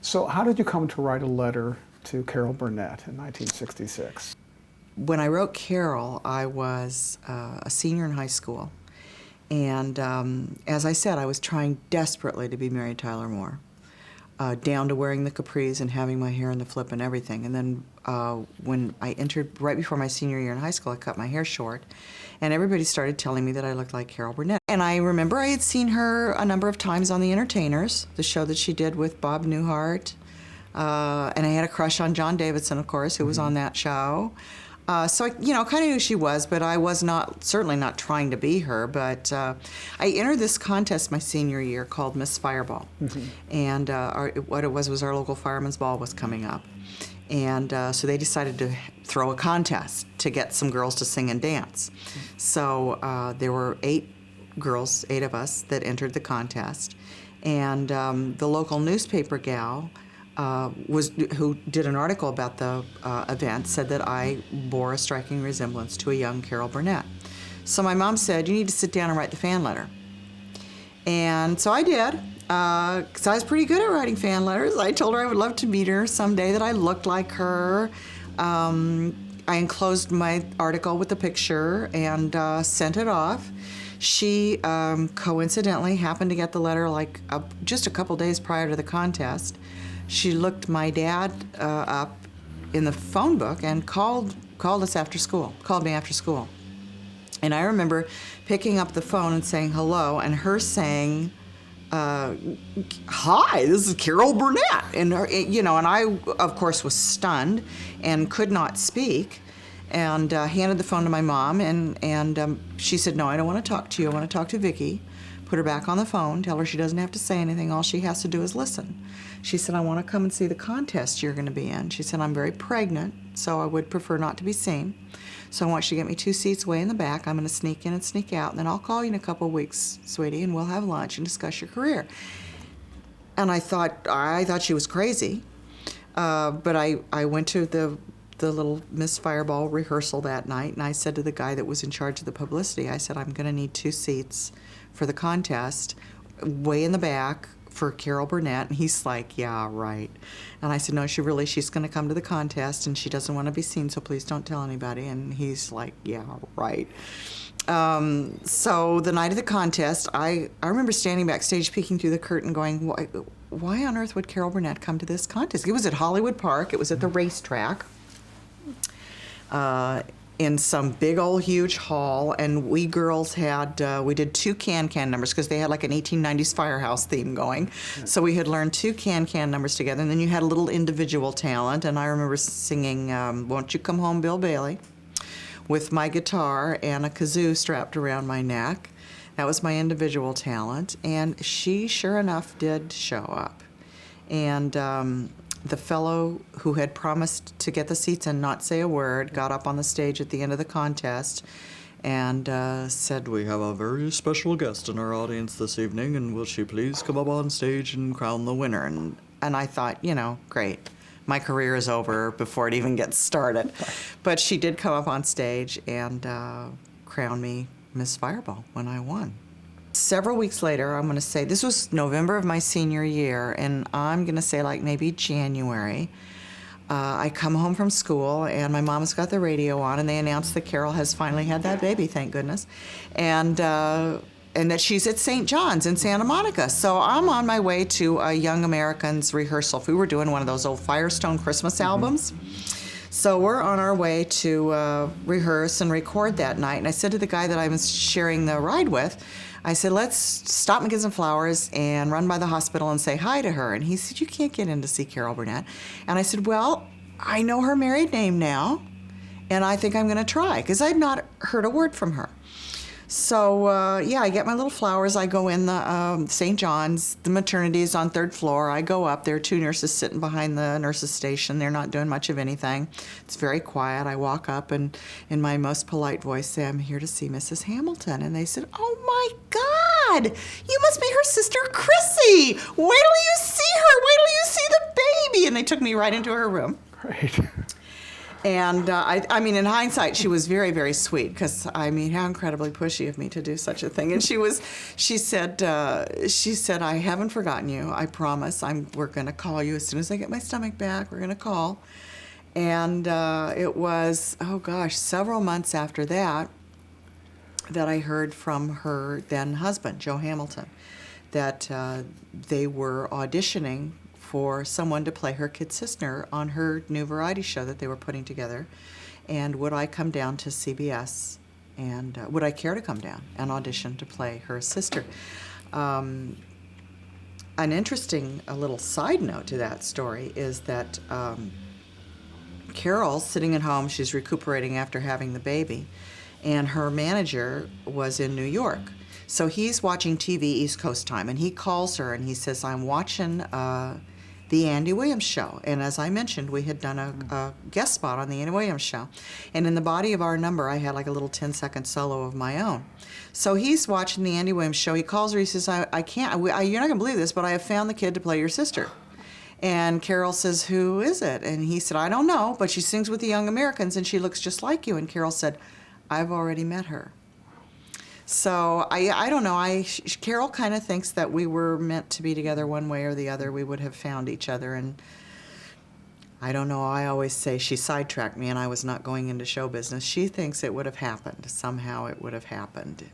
So how did you come to write a letter to Carol Burnett in 1966? When I wrote Carol, I was a senior in high school. And as I said, I was trying desperately to be Mary Tyler Moore, down to wearing the capris and having my hair in the flip and everything. And then when I entered, right before my senior year in high school, I cut my hair short. And everybody started telling me that I looked like Carol Burnett. And I remember I had seen her a number of times on The Entertainers, the show that she did with Bob Newhart. And I had a crush on John Davidson, of course, who was on that show. So I, kind of knew who she was, but I was certainly not trying to be her. But I entered this contest my senior year called Miss Fireball. And what it was our local fireman's ball was coming up. And so they decided to throw a contest to get some girls to sing and dance. So there were 8 girls, 8 of us, that entered the contest. And the local newspaper gal who did an article about the event said that I bore a striking resemblance to a young Carol Burnett. So my mom said, you need to sit down and write the fan letter. And so I did, because I was pretty good at writing fan letters. I told her I would love to meet her someday, that I looked like her. I enclosed my article with the picture and sent it off. She coincidentally happened to get the letter just a couple days prior to the contest. She looked my dad up in the phone book and called me after school. And I remember picking up the phone and saying hello, and her saying, hi, this is Carol Burnett. And and I, of course, was stunned and could not speak, and handed the phone to my mom, and she said, no, I don't want to talk to you. I want to talk to Vicki. Put her back on the phone, tell her she doesn't have to say anything, all she has to do is listen. She said, I want to come and see the contest you're going to be in. She said, I'm very pregnant, so I would prefer not to be seen. So I want you to get me 2 seats way in the back. I'm going to sneak in and sneak out, and then I'll call you in a couple of weeks, sweetie, and we'll have lunch and discuss your career. And I thought she was crazy, but I went to the little Miss Fireball rehearsal that night, and I said to the guy that was in charge of the publicity, I said, I'm going to need 2 seats for the contest, way in the back for Carol Burnett. And he's like, yeah, right. And I said, no, she's going to come to the contest, and she doesn't want to be seen, so please don't tell anybody. And he's like, yeah, right. So the night of the contest, I remember standing backstage, peeking through the curtain, going, why on earth would Carol Burnett come to this contest? It was at Hollywood Park. It was at the racetrack. In some big old huge hall, and we girls had, we did 2 can-can numbers, because they had like an 1890s firehouse theme going. So we had learned 2 can-can numbers together, and then you had a little individual talent, and I remember singing Won't You Come Home, Bill Bailey, with my guitar and a kazoo strapped around my neck. That was my individual talent, and she sure enough did show up. And the fellow who had promised to get the seats and not say a word got up on the stage at the end of the contest and said, we have a very special guest in our audience this evening, and will she please come up on stage and crown the winner? And I thought, great. My career is over before it even gets started. But she did come up on stage and crown me Miss Fireball when I won. Several weeks later, I'm going to say, this was November of my senior year, and I'm going to say like maybe January, I come home from school, and my mom's got the radio on, and they announced that Carol has finally had that baby, thank goodness, and that she's at St. John's in Santa Monica. So I'm on my way to a Young Americans rehearsal. We were doing one of those old Firestone Christmas albums. So we're on our way to rehearse and record that night, and I said to the guy that I was sharing the ride with, I said, let's stop and get some flowers and run by the hospital and say hi to her. And he said, you can't get in to see Carol Burnett. And I said, well, I know her married name now, and I think I'm going to try, because I'd not heard a word from her. So, I get my little flowers. I go in the St. John's. The maternity is on 3rd floor. I go up. There are 2 nurses sitting behind the nurses' station. They're not doing much of anything. It's very quiet. I walk up and in my most polite voice say, I'm here to see Mrs. Hamilton. And they said, oh, my God, you must be her sister, Chrissy. Wait till you see her. Wait till you see the baby. And they took me right into her room. Great. And I mean, in hindsight, she was very, very sweet because, I mean, how incredibly pushy of me to do such a thing. And she said, I haven't forgotten you. I promise. We're going to call you as soon as I get my stomach back. We're going to call. And it was, oh gosh, several months after that I heard from her then husband, Joe Hamilton, that they were auditioning for someone to play her kid sister on her new variety show that they were putting together. And would I come down to CBS, and would I care to come down and audition to play her sister? An interesting little side note to that story is that Carol's sitting at home, she's recuperating after having the baby, and her manager was in New York. So he's watching TV East Coast time, and he calls her and he says, I'm watching the Andy Williams show. And as I mentioned, we had done a guest spot on the Andy Williams show. And in the body of our number, I had like a little 10-second solo of my own. So he's watching the Andy Williams show. He calls her, he says, I can't, you're not going to believe this, but I have found the kid to play your sister. And Carol says, who is it? And he said, I don't know, but she sings with the Young Americans and she looks just like you. And Carol said, I've already met her. So I don't know. Carol kind of thinks that we were meant to be together one way or the other. We would have found each other, and I don't know. I always say she sidetracked me, and I was not going into show business. She thinks it would have happened. Somehow it would have happened.